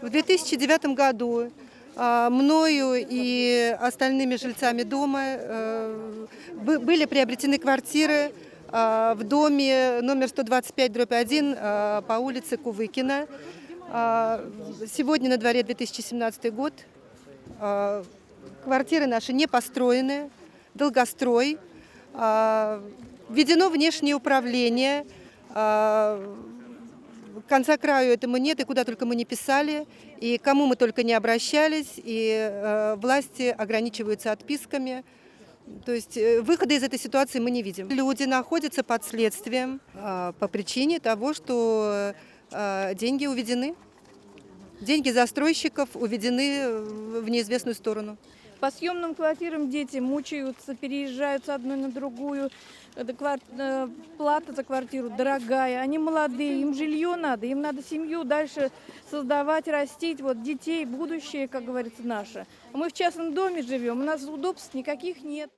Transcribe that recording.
В 2009 году мною и остальными жильцами дома были приобретены квартиры в доме номер 125/1 по улице Кувыкина. Сегодня на дворе 2017 год. Квартиры наши не построены, долгострой. Введено внешнее управление. Конца краю этому нет, и куда только мы не писали, и кому мы только не обращались, и власти ограничиваются отписками. То есть выхода из этой ситуации мы не видим. Люди находятся под следствием по причине того, что деньги уведены. Деньги застройщиков уведены в неизвестную сторону. По съемным квартирам дети мучаются, переезжают с одной на другую. Плата за квартиру дорогая, они молодые, им жилье надо, им надо семью дальше создавать, растить, вот детей, будущее, как говорится, наше. Мы в частном доме живем, у нас удобств никаких нет.